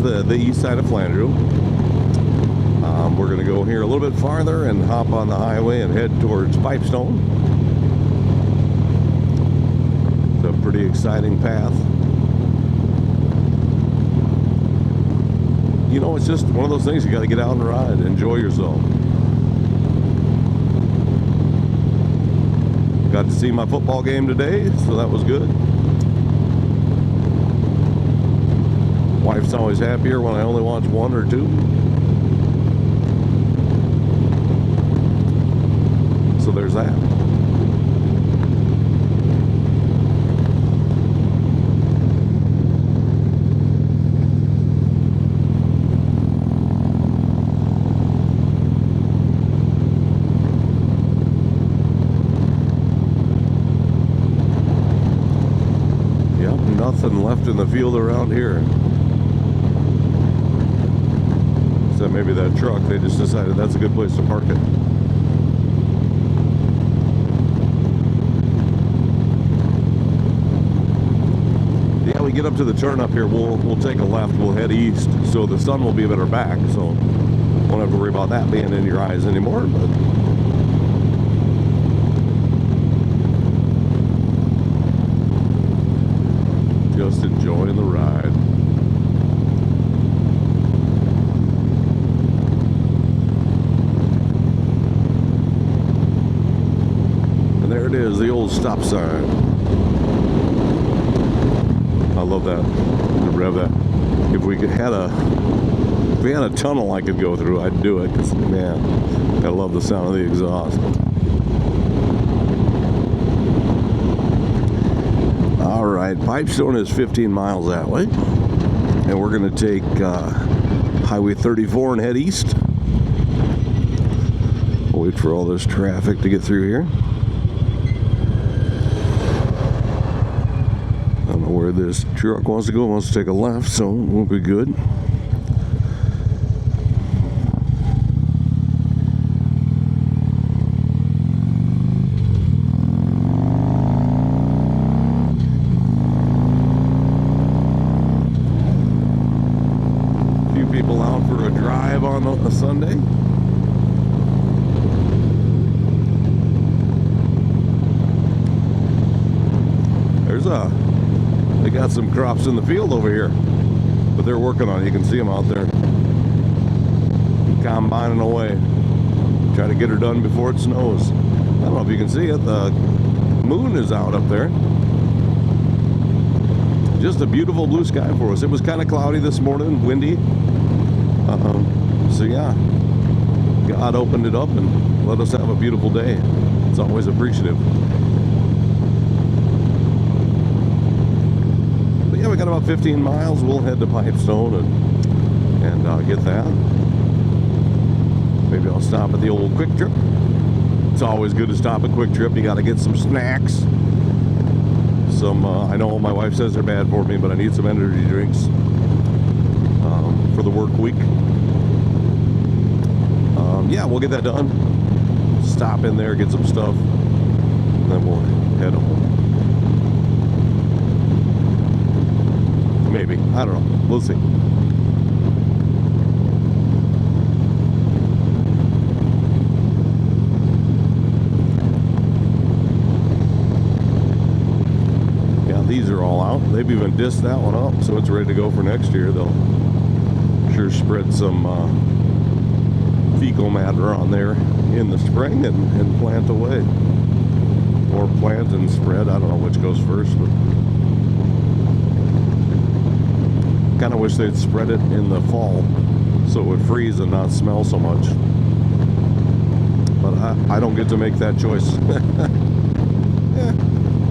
the east side of Flandreau. We're going to go here a little bit farther and hop on the highway and head towards Pipestone. It's a pretty exciting path. You know, it's just one of those things, you got to get out and ride, enjoy yourself. Got to see my football game today, so that was good. Wife's always happier when I only watch one or two. So there's that. Yep, nothing left in the field around here. So maybe that truck, they just decided that's a good place to park it. Yeah, we get up to the turn up here, we'll take a left, we'll head east, so the sun will be at our back, so won't have to worry about that being in your eyes anymore. But just enjoying the ride. And there it is, the old stop sign. I love that, to rev that. If we had a tunnel I could go through, I'd do it, because man, I love the sound of the exhaust. All right, Pipestone is 15 miles that way, and we're going to take Highway 34 and head east. We'll wait for all this traffic to get through here. I don't know where this truck wants to go. It wants to take a left, so we'll be good. People out for a drive on a Sunday. They got some crops in the field over here, but they're working on it. You can see them out there combining away, trying to get her done before it snows. I don't know if you can see it, the moon is out up there. Just a beautiful blue sky for us. It was kind of cloudy this morning, windy. So yeah, God opened it up and let us have a beautiful day. It's always appreciative. But yeah, we got about 15 miles. We'll head to Pipestone and get that. Maybe I'll stop at the old Quick Trip. It's always good to stop at Quick Trip. You got to get some snacks. Some, I know my wife says they're bad for me, but I need some energy drinks for the work week. Yeah, we'll get that done. Stop in there, get some stuff, and then we'll head home. Maybe. I don't know. We'll see. Yeah, these are all out. They've even dissed that one up, so it's ready to go for next year. They'll sure spread some fecal matter on there in the spring and plant away, or plant and spread. I don't know which goes first, but kind of wish they'd spread it in the fall so it would freeze and not smell so much, but I don't get to make that choice.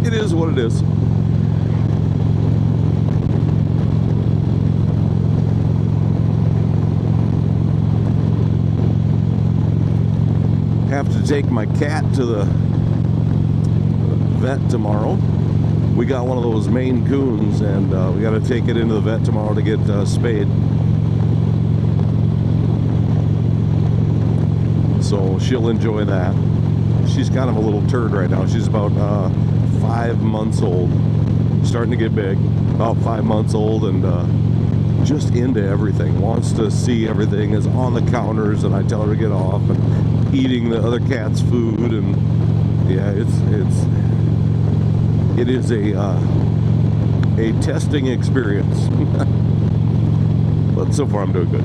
It is what it is. Have to take my cat to the vet tomorrow. We got one of those Maine Coons, and we got to take it into the vet tomorrow to get spayed. So she'll enjoy that. She's kind of a little turd right now. She's about 5 months old, starting to get big, about 5 months old, and just into everything, wants to see everything, is on the counters and I tell her to get off, and eating the other cat's food. And yeah, it is a testing experience. But so far I'm doing good.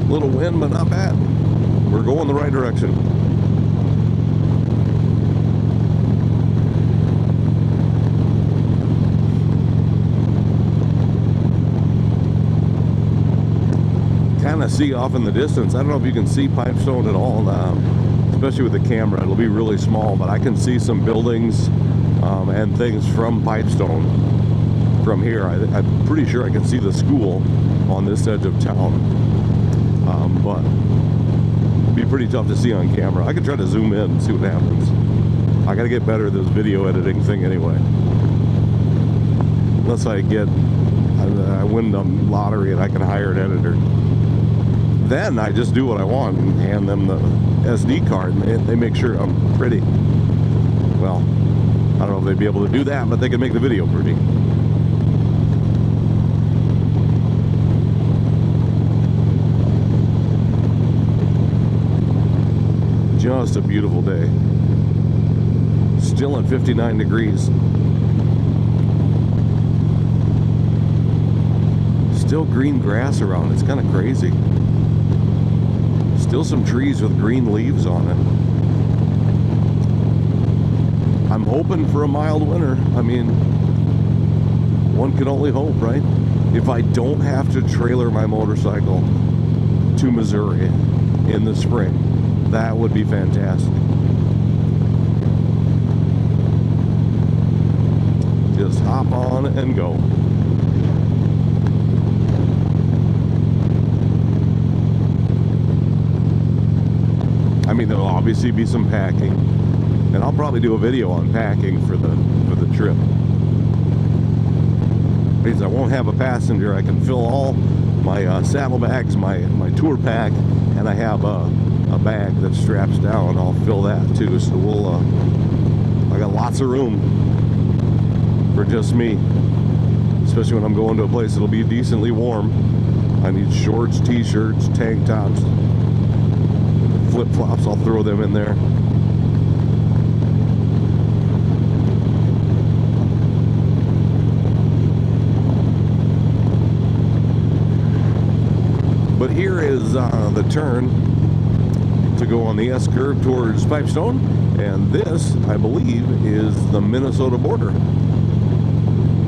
Little wind, but not bad. We're going the right direction. Kind of see off in the distance. I don't know if you can see Pipestone at all, especially with the camera. It'll be really small, but I can see some buildings and things from Pipestone from here. I'm pretty sure I can see the school on this edge of town. But it'd be pretty tough to see on camera. I could try to zoom in and see what happens. I gotta get better at this video editing thing anyway. Unless I win the lottery and I can hire an editor. Then I just do what I want and hand them the SD card, and they make sure I'm pretty. Well, I don't know if they'd be able to do that, but they can make the video pretty. Just a beautiful day. Still at 59 degrees. Still green grass around. It's kind of crazy. Still some trees with green leaves on it. I'm hoping for a mild winter. I mean, one can only hope, right? If I don't have to trailer my motorcycle to Missouri in the spring, that would be fantastic. Just hop on and go. I mean, there'll obviously be some packing, and I'll probably do a video on packing for the trip. Because I won't have a passenger, I can fill all my saddlebags, my tour pack, and I have a bag that straps down. I'll fill that too. So I got lots of room for just me, especially when I'm going to a place that'll be decently warm. I need shorts, t-shirts, tank tops, flip-flops. I'll throw them in there. But here is the turn to go on the S-curve towards Pipestone, and this, I believe, is the Minnesota border.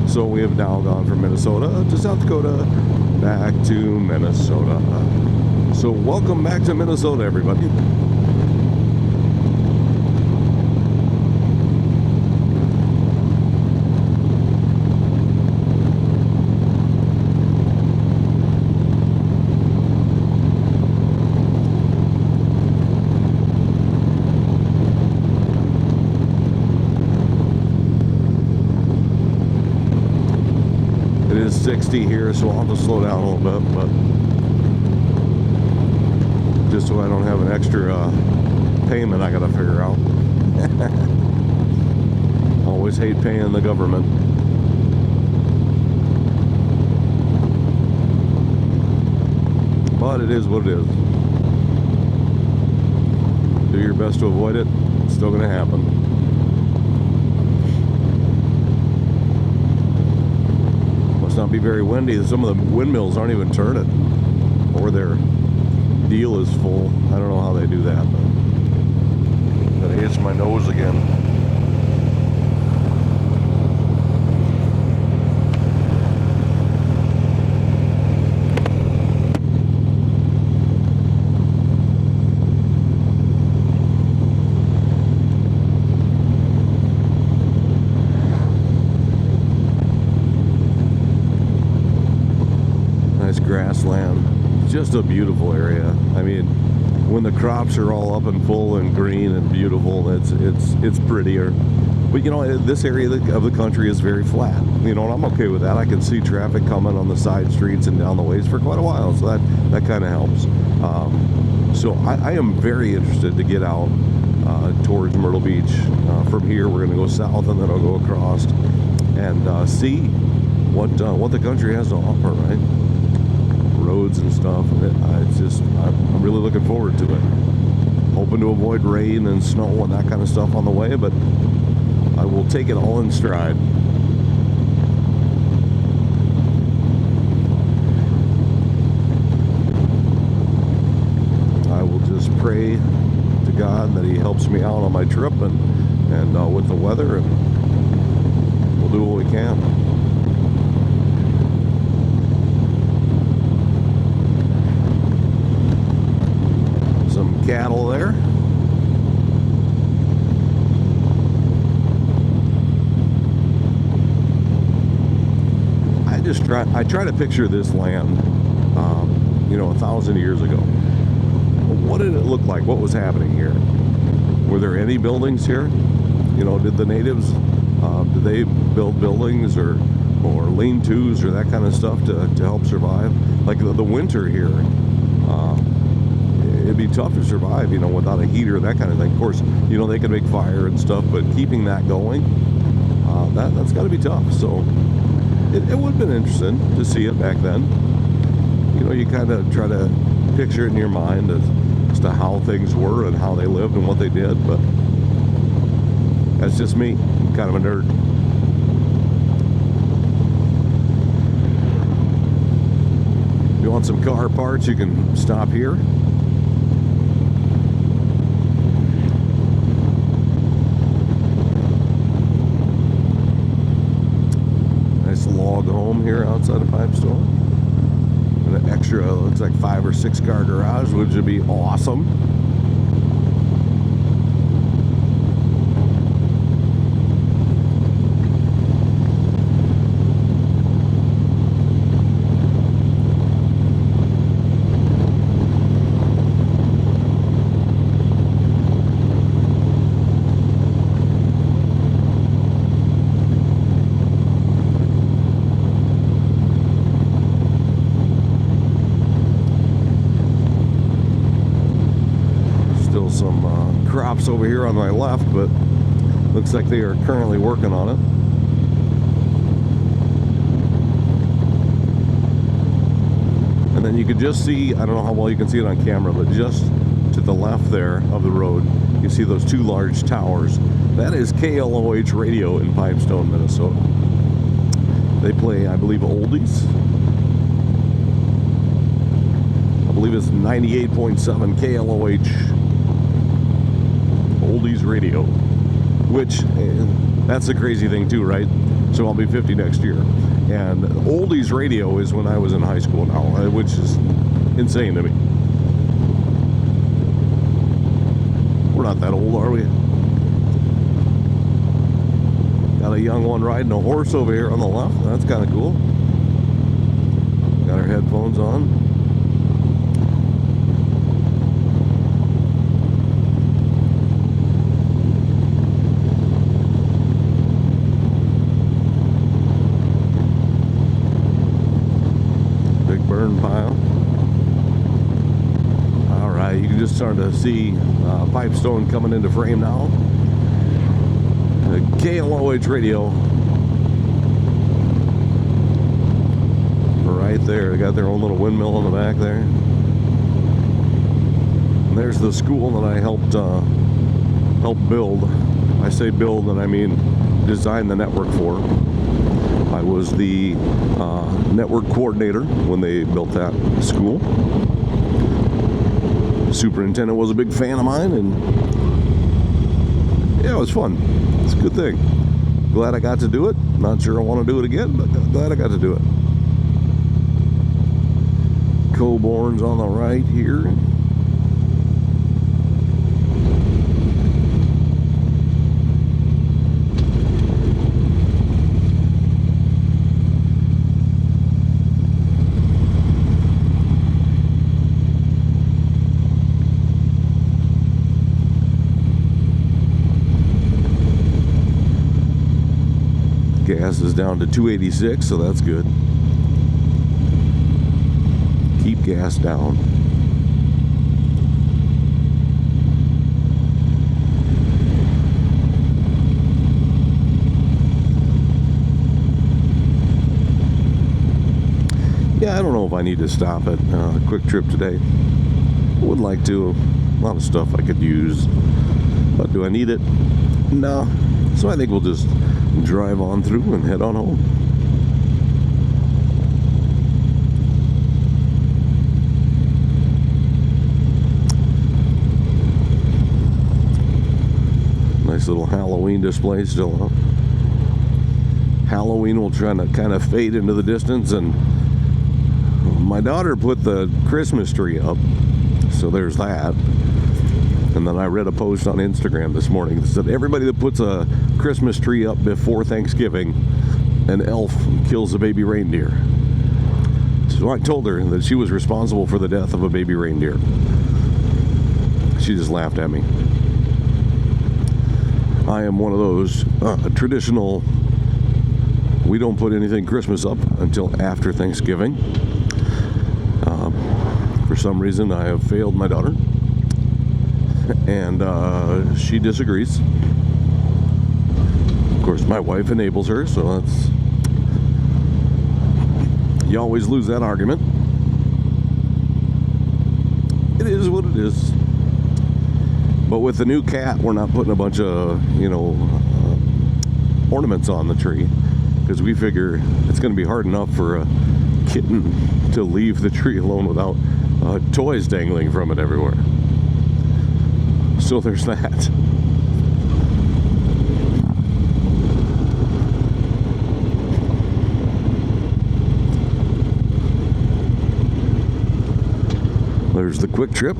So we have now gone from Minnesota to South Dakota, back to Minnesota. So welcome back to Minnesota, everybody. It is 60 here, so I'll have to slow down a little bit, but just so I don't have an extra payment I gotta figure out. Always hate paying the government. But it is what it is. Do your best to avoid it. It's still gonna happen. Not be very windy. Some of the windmills aren't even turning, or their deal is full. I don't know how they do that, but gotta itch my nose again. Grassland, just a beautiful area. I mean, when the crops are all up and full and green and beautiful, it's prettier. But you know, this area of the country is very flat. You know, and I'm okay with that. I can see traffic coming on the side streets and down the ways for quite a while, so that kind of helps. So I am very interested to get out towards Myrtle Beach. From here, we're going to go south, and then I'll go across and see what the country has to offer, right? Roads and stuff. I'm really looking forward to it. Hoping to avoid rain and snow and that kind of stuff on the way, but I will take it all in stride. I will just pray to God that He helps me out on my trip and with the weather, and we'll do what we can. Some cattle there. I try to picture this land, 1,000 years ago. What did it look like? What was happening here? Were there any buildings here? Did the natives, did they build buildings or lean-tos or that kind of stuff to help survive? Like the winter here, it'd be tough to survive, without a heater, that kind of thing. Of course, they can make fire and stuff, but keeping that going, that's got to be tough. So it would have been interesting to see it back then. You kind of try to picture it in your mind as to how things were and how they lived and what they did, but that's just me. I'm kind of a nerd. If you want some car parts, you can stop here. Nice log home here outside of Pipestone. And an extra, looks like 5 or 6 car garage, which would be awesome. Crops over here on my left, but looks like they are currently working on it. And then you could just see, I don't know how well you can see it on camera, but just to the left there of the road, you see those 2 large towers. That is KLOH radio in Pipestone, Minnesota. They play, I believe, oldies. I believe it's 98.7 KLOH oldies radio, which that's the crazy thing too, right? So I'll be 50 next year, and oldies radio is when I was in high school now, which is insane to me. We're not that old, are we? Got a young one riding a horse over here on the left. That's kind of cool. Got our headphones on. Burn pile. Alright, you can just start to see Pipestone coming into frame now. The KLOH radio right there. They got their own little windmill in the back there. And there's the school that I helped build. I say build, and I mean design the network for. I was the network coordinator when they built that school. The superintendent was a big fan of mine, and yeah, it was fun. It's a good thing. Glad I got to do it. Not sure I want to do it again, but glad I got to do it. Coburn's on the right here. Gas is down to 286, so that's good. Keep gas down. Yeah, I don't know if I need to stop at Quick Trip today. I would like to. A lot of stuff I could use. But do I need it? No. So I think we'll just drive on through and head on home. Nice little Halloween display still up. Halloween will try to kind of fade into the distance, and my daughter put the Christmas tree up, so there's that. And then I read a post on Instagram this morning that said everybody that puts a Christmas tree up before Thanksgiving, an elf kills a baby reindeer. So I told her that she was responsible for the death of a baby reindeer. She just laughed at me. I am one of those traditional, we don't put anything Christmas up until after Thanksgiving. For some reason, I have failed my daughter. And she disagrees. Of course, my wife enables her, so that's... You always lose that argument. It is what it is. But with the new cat, we're not putting a bunch of, ornaments on the tree, because we figure it's going to be hard enough for a kitten to leave the tree alone without toys dangling from it everywhere. So there's that. There's the Quick Trip.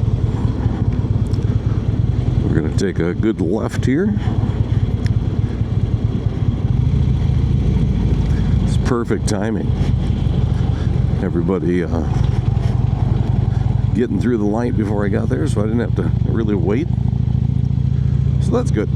We're going to take a good left here. It's perfect timing. Everybody getting through the light before I got there, so I didn't have to really wait. So that's good.